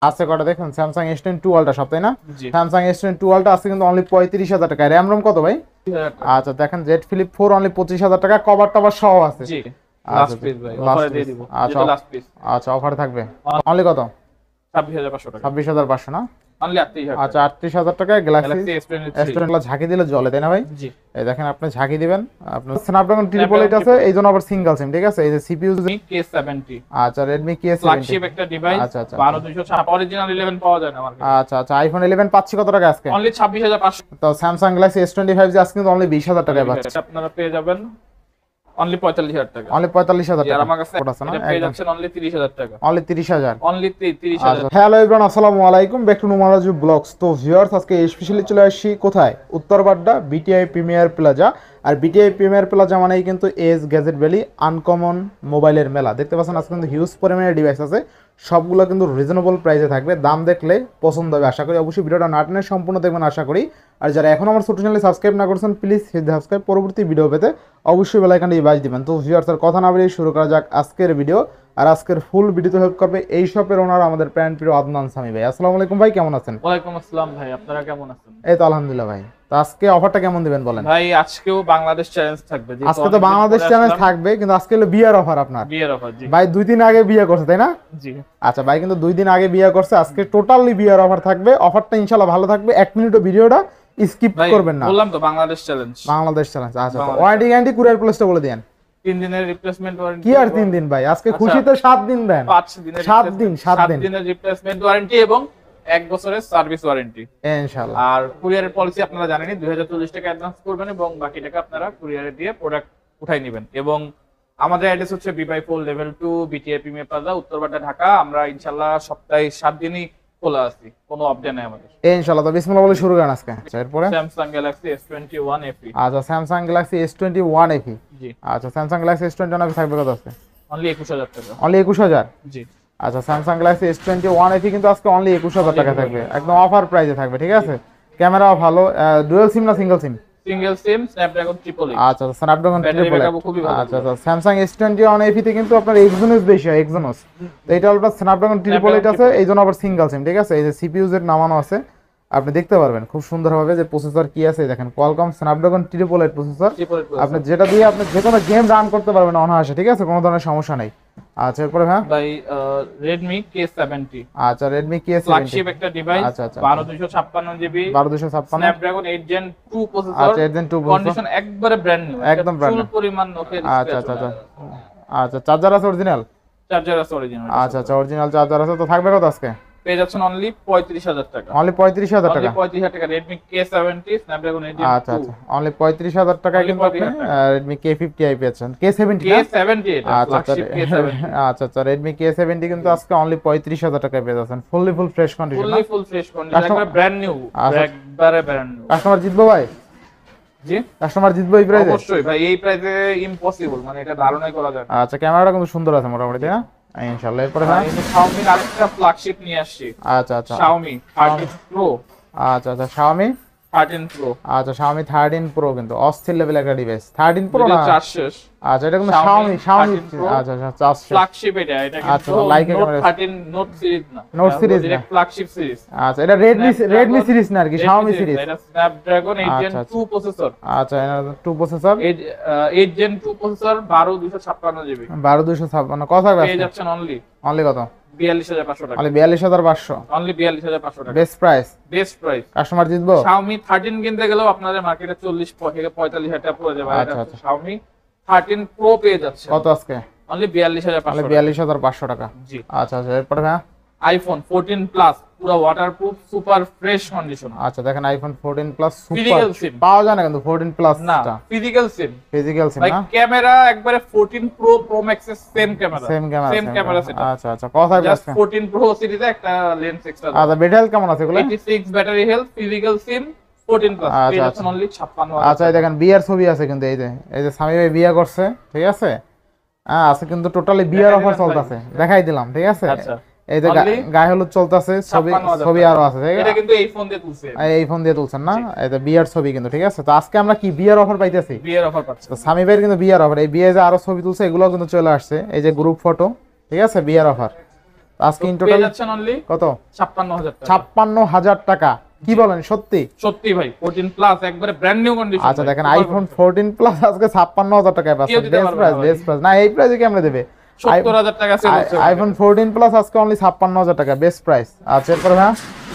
আছে কটা দেখুন, স্যামসাং S22 আলট্রা সব, তাই না? স্যামসাং S22 আলট্রা আছে কিন্তু অনলি 35,000 টাকা। র্যাম রোম কত ভাই? আচ্ছা দেখেন Z Flip 4 অনলি 25,000 টাকা, কভার টভার সহ আছে। জি লাস্ট পিস ভাই, অফারে দিয়ে দিব। আচ্ছা লাস্ট পিস, আচ্ছা অফারে থাকবে। অনলি কত? 26,500 টাকা। 26,500 না? অনলি 38,000। আচ্ছা 38,000 টাকায় গ্যালাক্সি S23 ঝাঁকি দিলে জ্বলে, তাই না ভাই? জি এই দেখেন আপনি ঝাঁকি দিবেন, আপনার স্ন্যাপড্রাগন 888 আছে, এই জন্য আবার সিঙ্গেল সিম, ঠিক আছে? এই যে সিপিইউ K70, আচ্ছা Redmi K70 ফ্ল্যাগশিপ একটা ডিভাইস। আচ্ছা আচ্ছা 12256 অরিজিনাল 11 পাওয়া যায় না মার্কেটে। আচ্ছা আচ্ছা আইফোন 11 পাচ্ছি কত টাকা আজকে? অনলি 26,500। তো স্যামসাং গ্যালাক্সি S25 যে আজকে কিন্তু অনলি 20,000 টাকায় পাচ্ছি। আপনারা পেয়ে যাবেন অনলি 45,000 টাকা। অনলি 45,000 টাকা। আর আমার কাছে কোড আছে না? এটা পেয়ে যাচ্ছেন অনলি 30,000 টাকা। অনলি 30,000। অনলি 30,000। হ্যালো এভরিওয়ান, আসসালামু আলাইকুম, ব্যাক টু নুমারাজু ব্লগস। তো ভিউয়ার্স, আজকে স্পেশালি চলে আসছি কোথায়? Uttar Badda BTI premier plaza. আর বিটিআই প্রিমিয়ার প্লাজা মানেই কিন্তু এস গ্যাজেট ভ্যালি আনকমন মোবাইলের মেলা। দেখতে পাচ্ছেন আজকে কিন্তু হিউজ পরিমাণের ডিভাইস আছে, সবগুলো কিন্তু রিজনেবল প্রাইসে থাকবে। দাম দেখলে পছন্দ হবে আশা করি। অবশ্যই ভিডিওটা না টেনে সম্পূর্ণ দেখবেন আশা করি। আর যারা এখন আমার ছোট চ্যানেলে সাবস্ক্রাইব না করছেন, প্লিজ সাবস্ক্রাইব, পরবর্তী ভিডিও পেতে অবশ্যই বেল আইকনটি বাজ দিবেন। তো ভিউয়ার্স, আর কথা না বেরিয়ে শুরু করা যাক আজকের ভিডিও। আর আজকের ফুল ভিডিওতে হেল্প করবে এই শপের ওনার আমাদের প্রাণ প্রিয় আদনান সামি ভাই। আসসালামু আলাইকুম ভাই, কেমন আছেন? ওয়ালাইকুম আসসালাম ভাই, আপনারা কেমন আছেন? এই তো আলহামদুলিল্লাহ ভাই। তো আজকে অফারটা কেমন দিবেন বলেন ভাই? আজকেও বাংলাদেশ চ্যালেঞ্জ থাকবে। আজকে তো বাংলাদেশ চ্যালেঞ্জ থাকবে, কিন্তু আজকে হলো বিয়ার অফার আপনার। বিয়ের অফার। জি ভাই 2 দিন আগে বিয়ে করছে, তাই না? জি আচ্ছা ভাই কিন্তু 2 দিন আগে বিয়ে করছে, আজকে টোটালি বিয়ার অফার থাকবে। অফারটা ইনশাআল্লাহ ভালো থাকবে, 1 মিনিটও ভিডিওটা স্কিপ করবেন না। বললাম তো বাংলাদেশ চ্যালেঞ্জ। বাংলাদেশ চ্যালেঞ্জ। আচ্ছা তো ওয়ারেন্টি গ্যারান্টি কুরিয়ার প্লেসটা বলে দেন। 3 দিনের রিপ্লেসমেন্ট ওয়ারেন্টি। কি আর 3 দিন ভাই, আজকে খুশিতে 7 দিন দেন। 5 দিনের 7 দিনের রিপ্লেসমেন্ট ওয়ারেন্টি এবং 1 বছরের সার্ভিস ওয়ারেন্টি ইনশাআল্লাহ। আর কুরিয়ারের পলিসি আপনারা জানেনই, 2040 টাকা অ্যাডভান্স করবেন এবং বাকি টাকা আপনারা কুরিয়ারে দিয়ে প্রোডাক্ট উঠাই নেবেন। এবং আমাদের অ্যাড্রেস হচ্ছে B/4 level 2 BTI premier plaza, Uttar Badda, Dhaka. আমরা ইনশাআল্লাহ সপ্তাহে 7 দিনই খোলা আছি, কোনো আপডেট নাই আমাদের ইনশাআল্লাহ। তো বিসমিল্লাহ বলে শুরু করেন আজকে। এরপরে স্যামসাং গ্যালাক্সি S21 FE। আচ্ছা স্যামসাং গ্যালাক্সি S21 FE। জি আচ্ছা স্যামসাং গ্যালাক্সি S21 FE থাকবে কত আজকে? অনলি 21,000 টাকা। অনলি 21,000। জি আচ্ছা স্যামসাং গ্যালাক্সি S21 FE কিন্তু আজকে অনলি 21,000 টাকা থাকবে, একদম অফার প্রাইসে থাকবে, ঠিক আছে? ক্যামেরাও ভালো। ডুয়াল সিম না সিঙ্গেল সিম? সিঙ্গেল সিম, স্ন্যাপড্রাগন 888। আচ্ছা স্ন্যাপড্রাগন 888। আচ্ছা আচ্ছা স্যামসাং S21 FE তে কিন্তু আপনার এক্সিনোস বেশি হয়, এক্সিনোস। তো এটা হলো স্ন্যাপড্রাগন 888 আছে, এই জন্য আবার সিঙ্গেল সিম, ঠিক আছে? এই যে সিপিইউ এর নামানো আছে, আপনি দেখতে পারবেন খুব সুন্দরভাবে যে প্রসেসর কি আছে। দেখেন কোয়ালকম স্ন্যাপড্রাগন 888 প্রসেসর, আপনি যেটা দিয়ে আপনি যে কোনো গেম রান করতে পারবেন অনায়াসে, ঠিক আছে? কোনো ধরনের সমস্যা নেই। আচ্ছা এরপরে হ্যাঁ ভাই Redmi K70। আচ্ছা Redmi K70 ফ্ল্যাগশিপ একটা ডিভাইস। আচ্ছা আচ্ছা 12256 জিবি, 12256, স্ন্যাপড্রাগন 8 Gen 2 প্রসেসর। আচ্ছা 8 Gen 2 কন্ডিশন একবারে ব্র্যান্ড নিউ, একদম ব্র্যান্ড ফুল পরিমাণ নখের আচ্ছা আচ্ছা আচ্ছা আচ্ছা চার্জার আছে অরিজিনাল? চার্জার আছে অরিজিনাল। আচ্ছা আচ্ছা অরিজিনাল চার্জার আছে। তো থাকবে কত আজকে? পেয়ে যাচ্ছেন অনলি 35,000 টাকা। অনলি 35,000 টাকা। 35,000 টাকা Redmi K70 স্ন্যাপড্রাগন 8 Gen 2। আচ্ছা আচ্ছা অনলি 35,000 টাকায় কিন্তু আপনি Redmi K50i পেয়েছেন। K70 না? K70 এটা আচ্ছা আচ্ছা ফ্ল্যাগশিপ K70। আচ্ছা আচ্ছা Redmi K70 কিন্তু আজকে অনলি 35,000 টাকায় পেয়ে যাচ্ছেন, full fresh condition. Full fresh condition, একবারে ব্র্যান্ড নিউ, একবারে ব্র্যান্ড নিউ। কাস্টমার জিতবো ভাই? জি কাস্টমার জিতবো এই প্রাইসে? অবশ্যই ভাই, এই প্রাইসে ইম্পসিবল, মানে এটা ধারণাই করা যায় না। আচ্ছা ক্যামেরাটা কিন্তু সুন্দর আছে মোটামুটি, তাই না? ইনশাআল্লাহ। এরপরে হ্যাঁ Xiaomi আরেকটা ফ্ল্যাগশিপ নিয়ে আসছি। আচ্ছা আচ্ছা Xiaomi 13 Pro। আচ্ছা আচ্ছা Xiaomi 13 Pro। আচ্ছা Xiaomi 13 Pro কিন্তু অস্থির লেভেল একটা ডিভাইস। 13 Pro না? আচ্ছা এটা কিন্তু Xiaomi আচ্ছা আচ্ছা ফ্ল্যাগশিপ এটা আচ্ছা লাইক ক্যামেরা 13 নোট সিরিজ না, নোট সিরিজ না, ফ্ল্যাগশিপ সিরিজ। আচ্ছা এটা Redmi সিরিজ না আর কি, Xiaomi সিরিজ। এটা Snapdragon 8 Gen 2 প্রসেসর। আচ্ছা এটা 2 প্রসেসর, 8 Gen 2 প্রসেসর, 12256 জিবি, 12256। কত থাকবে? পেয়ে যাচ্ছেন অনলি কত? 42,500 টাকা। অনলি 42,500। অনলি 42,500 টাকা, best price. Best price. Customer জিতবো? Xiaomi 13 কিনতে গেলেও আপনাদের মার্কেটে 40 থেকে 45,000 টাকা পড়ে যাবে। আচ্ছা আচ্ছা Xiaomi 13 Pro পেয়ে যাচ্ছে কত আজকে? অনলি 42,500 অনলি 42,500 টাকা। জি আচ্ছা আচ্ছা এরপরে হ্যাঁ iPhone 14 প্লাস পুরো ওয়াটারপ্রুফ, সুপার ফ্রেশ কন্ডিশন। আচ্ছা দেখেন iPhone 14 প্লাস সুপার ফিজিক্যাল সিম পাওয়া যায় না কিন্তু 14 প্লাস না, টা ফিজিক্যাল সিম। ফিজিক্যাল সিম ভাই না? ক্যামেরা একবারে 14 Pro Pro Max এর same camera, same camera setup. আচ্ছা আচ্ছা কত থাকবে জাস্ট আজকে? 14 Pro সিরিজে একটা লেন্স এক্সট্রা। আচ্ছা ব্যাটারি হেলথ কেমন আছে এগুলো? 86 ব্যাটারি হেলথ, ফিজিক্যাল সিম 14 প্লাস পেয়ে আচ্ছা যাচ্ছেন অনলি 56,000। আচ্ছা এই দেখেন বিয়ার ছবি আছে কিন্তু এই যে সামি ভাই বিয়া করছে, ঠিক আছে? হ্যাঁ আছে কিন্তু টোটালি বিয়ার অফার চলতেছে, দেখাই দিলাম, ঠিক আছে? আচ্ছা এই যে গায়ে হলুদ চলতেছে, ছবি আরো আছে, এটা কিন্তু এই ফোন দিয়ে তুলছে, এই ফোন দিয়ে তুলছেন না? এই যে বিয়ার ছবি কিন্তু, ঠিক আছে? তো আজকে আমরা কি বিয়ার অফার পাইতেছি? বিয়ার অফার পাচ্ছি। তো সামি ভাইয়ের কিন্তু বিয়ার অফার, এই বিয়ে যে আরো ছবি তুলছে এগুলো কিন্তু চলে আসছে, এই যে গ্রুপ ফটো, ঠিক আছে? বিয়ার অফার আজকে ইন পেয়ে টোটাল যাচ্ছেন অনলি কত? 56000 টাকা। 56000 টাকা। কি বলেন সত্যি? সত্যি ভাই 14 প্লাস একবারে ব্র্যান্ড নিউ কন্ডিশন। আচ্ছা দেখেন আইফোন 14 প্লাস আজকে 56000 টাকায় পাচ্ছেন। বেস্ট প্রাইস না, এই প্রাইসে কেমনে দেবে? 70000 টাকা সেল হচ্ছে আইফোন 14 প্লাস আজকে অনলি 56000 টাকা, বেস্ট প্রাইস। আচ্ছা এরপর হ্যাঁ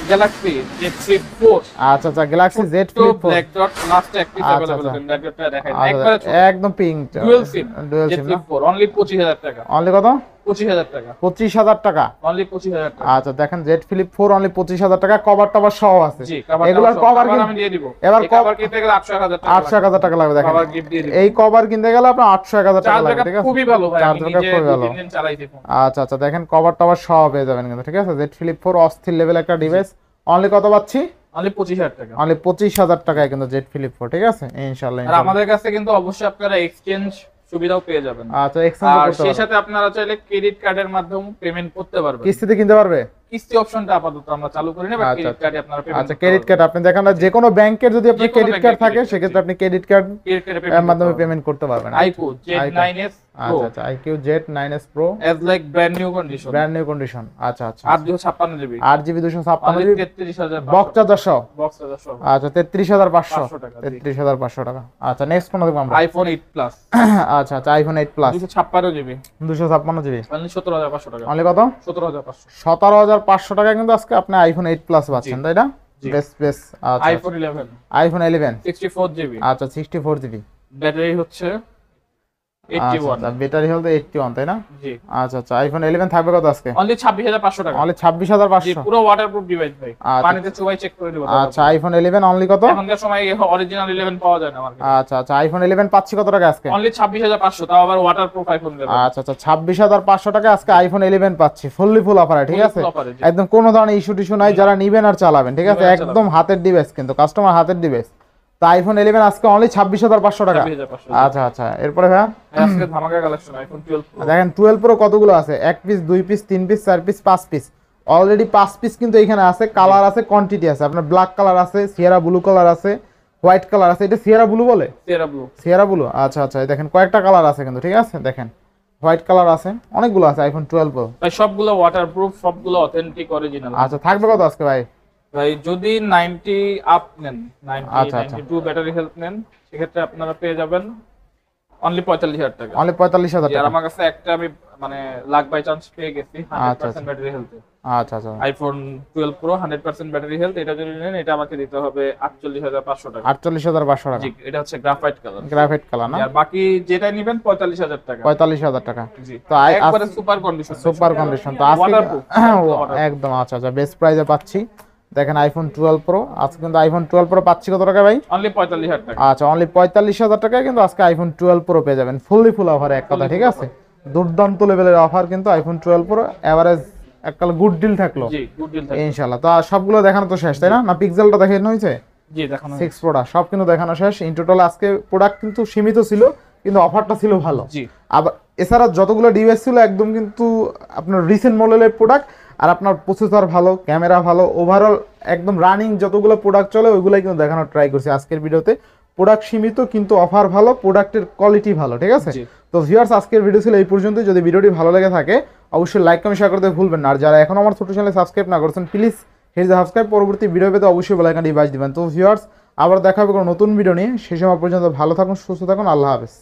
গ্যালাক্সি Z Flip 4। আচ্ছা আচ্ছা Galaxy Z Flip 4 black dot last এক পিস আচ্ছা, अवेलेबल আচ্ছা। ব্ল্যাক ডটটা দেখাই একবারে একদম pink dual SIM dual Z সিম না? Flip 4 অনলি 25000 টাকা। অনলি কত? 25000 টাকা। 25000 টাকা। অনলি 25000 টাকা। আচ্ছা দেখেন Z Flip 4 অনলি 25000 টাকা, কভার টভার সহ আছে। জি কভার এগুলার কভার আমি দিয়ে দিব। এবার কভার কিনতে গেলে 800,000 টাকা। 800,000 টাকা লাগবে দেখেন। কভার গিফট দিয়ে দিব। এই কভার কিনতে গেলে আপনার 800,000 টাকা চার্জ লাগবে, ব্যাকআপ ঠিক আছে? খুবই ভালো ভাই, চার্জ আমি ব্যাকআপ নিজে খুবই ভালো। 2-3 দিন চালাইছি ফোন। আচ্ছা আচ্ছা দেখেন কভার টভার সহ পেয়ে যাবেন কিন্তু, ঠিক আছে? Z Flip 4 অস্থির লেভেল একটা ডিভাইস। অনলি কত পাচ্ছি? অনলি 25000 টাকা। অনলি 25000 টাকায় কিন্তু Z Flip 4, ঠিক আছে? ইনশাআল্লাহ আর আমাদের কাছে কিন্তু অবশ্যই আপনারা এক্সচেঞ্জ সুবিধাও পেয়ে যাবেন। আচ্ছা এক্সচেঞ্জ আর করতে সেই পারবেন। সাথে আপনারা চাইলে ক্রেডিট কার্ডের মাধ্যমে পেমেন্ট করতে পারবেন। কিস্তিতে কিনতে পারবে? কিস্তি অপশনটা আপাতত আমরা চালু করি না, বাট আচ্ছা, ক্রেডিট কার্ডে আপনারা পেমেন্ট আচ্ছা ক্রেডিট কার্ড আপনি দেখেন না, যে কোনো ব্যাংকের যদি আপনার যে কোনো ক্রেডিট কার্ড ব্যাংকের থাকে credit সেক্ষেত্রে আপনি ক্রেডিট কার্ড ক্রেডিট কার্ডে এর পেমেন্ট মাধ্যমে পেমেন্ট করতে পারবেন। আইকো Z9s Pro আচ্ছা আচ্ছা IQ Z9s Pro as like brand new condition brand new condition. আচ্ছা আচ্ছা 856 GB 8GB 256 only GB 33000 box charger সহ। বক্স চার্জার সহ আচ্ছা 33500 500 টাকা, জি। 33500 টাকা। আচ্ছা নেক্সট কোন দেখব আমরা? আইফোন 8 প্লাস আচ্ছা আচ্ছা iPhone 8 plus 256 GB 256GB only 17500 টাকা। অনলি কত? 17500 17500 টাকা কিন্তু আজকে আপনি আইফোন 8 প্লাস পাচ্ছেন, তাই না? জি। বেশ বেশ। আচ্ছা আইফোন 11 আইফোন 11 64 জিবি আচ্ছা 64GB ব্যাটারি হচ্ছে 81 আচ্ছা ব্যাটারি হেলথ 81, তাই না? জি আচ্ছা আচ্ছা আইফোন 11 থাকবে কত আজকে? অনলি 26500 টাকা। অনলি জি 26500। পুরো ওয়াটারপ্রুফ ডিভাইস ভাই, আচ্ছা। পানিতে চুবাই চেক করে দেব। আচ্ছা আইফোন 11 অনলি কত? এখনকার সময় অরিজিনাল 11 পাওয়া যায় না মার্কেটে। আচ্ছা আচ্ছা আইফোন 11 পাচ্ছি কত টাকা আজকে? অনলি 26500, তাও আবার ওয়াটারপ্রুফ আইফোন দেব। আচ্ছা আচ্ছা 26500 টাকা আজকে আইফোন 11 পাচ্ছি ফুললি ফুল অফারে, ঠিক আছে? Full offer এ, জি। একদম কোনো ধরনের ইস্যু টিস্যু নাই, যারা নিবেন আর চালাবেন, ঠিক আছে? নিবেন আর একদম হাতের ডিভাইস কিন্তু, কাস্টমার হাতের ডিভাইস। তো আইফোন 11 আজকে অনলি 26500 টাকা। 26500 আচ্ছা আচ্ছা এরপরে ভাই আজকে ধামাকা কালেকশন আইফোন 12 Pro। দেখেন 12 প্রো কতগুলো আছে? 1 piece 2 piece 3 piece 4 piece 5 piece, already 5 piece কিন্তু এখানে আছে। কালার আছে, কোয়ান্টিটি আছে। আপনার ব্ল্যাক কালার আছে, সিয়েরা ব্লু কালার আছে, হোয়াইট কালার আছে। এটা সিয়েরা ব্লু বলে? Sierra Blue Sierra blue. আচ্ছা আচ্ছা এই দেখেন কয়েকটা কালার আছে কিন্তু, ঠিক আছে? দেখেন হোয়াইট কালার আছে, অনেকগুলো আছে আইফোন 12 প্রো। ভাই সবগুলো ওয়াটারপ্রুফ, সবগুলো অথেন্টিক অরিজিনাল। আচ্ছা থাকবে কত আজকে ভাই? ভাই যদি 90 আপ নেন, 90 আচ্ছা, আচ্ছা। 92 ব্যাটারি হেলথ নেন, সেক্ষেত্রে আপনারা পেয়ে যাবেন অনলি 45000 টাকা। অনলি 45000 আর টাকা। আমার কাছে একটা আমি মানে লাক বাই চান্স পেয়ে গেছি আচ্ছা, 100% ব্যাটারি হেলথ। আচ্ছা আচ্ছা আইফোন 12 প্রো 100% ব্যাটারি হেলথ, এটা যদি নেন এটা আমাকে দিতে হবে 48500 টাকা। 48500 টাকা। জি এটা হচ্ছে গ্রাফাইট কালার। গ্রাফাইট কালার না? আর বাকি যেটা নেবেন 45000 টাকা। 45000 টাকা। জি তো একবারে সুপার কন্ডিশন। Super condition. তো আজকে Waterproof, একদম আচ্ছা আচ্ছা বেস্ট প্রাইসে পাচ্ছি। দেখেন আইফোন 12 প্রো আজকে কিন্তু আইফোন 12 প্রো পাচ্ছি কত টাকা ভাই? অনলি 45000 টাকা। আচ্ছা অনলি 45000 টাকায় কিন্তু আজকে আইফোন 12 প্রো পেয়ে যাবেন ফুললি ফুল অফারে, এক কথা, ঠিক আছে? দুর্দান্ত লেভেলের অফার কিন্তু আইফোন 12 প্রো, এভারেজ এককাল গুড ডিল থাকলো জি গুড ডিল থাকে। ইনশাআল্লাহ। তো আর সবগুলো দেখানো তো শেষ, তাই না? না পিক্সেলটা দেখানো হয়েছে? জি দেখানো 6 প্রোটা সব কিন্তু দেখানো শেষ। ইন টোটাল আজকে প্রোডাক্ট কিন্তু সীমিত ছিল, কিন্তু অফারটা ছিল ভালো। জি আবার এছাড়া যতগুলো ডিভাইস ছিল একদম কিন্তু আপনার রিসেন্ট মডেলের প্রোডাক্ট, আর আপনার প্রসেসর ভালো, ক্যামেরা ভালো, ওভারঅল একদম রানিং যতগুলো প্রোডাক্ট চলে ওইগুলাই কিন্তু দেখানোর ট্রাই করছি আজকের ভিডিওতে। প্রোডাক্ট সীমিত কিন্তু অফার ভালো, প্রোডাক্টের কোয়ালিটি ভালো, ঠিক আছে? জি। তো ভিউয়ার্স আজকের ভিডিও ছিল এই পর্যন্ত। যদি ভিডিওটি ভালো লেগে থাকে অবশ্যই লাইক কমেন্ট শেয়ার করতে ভুলবেন না। আর যারা এখন আমার ছোট চ্যানেলে সাবস্ক্রাইব না করেছেন প্লিজ হিট দ্য সাবস্ক্রাইব, পরবর্তী ভিডিও পেতে অবশ্যই বেল আইকনটি বাজিয়ে দিবেন। তো ভিউয়ার্স আবার দেখা হবে কোনো নতুন ভিডিও নিয়ে, সেই সময় পর্যন্ত ভালো থাকুন, সুস্থ থাকুন, আল্লাহ হাফেজ।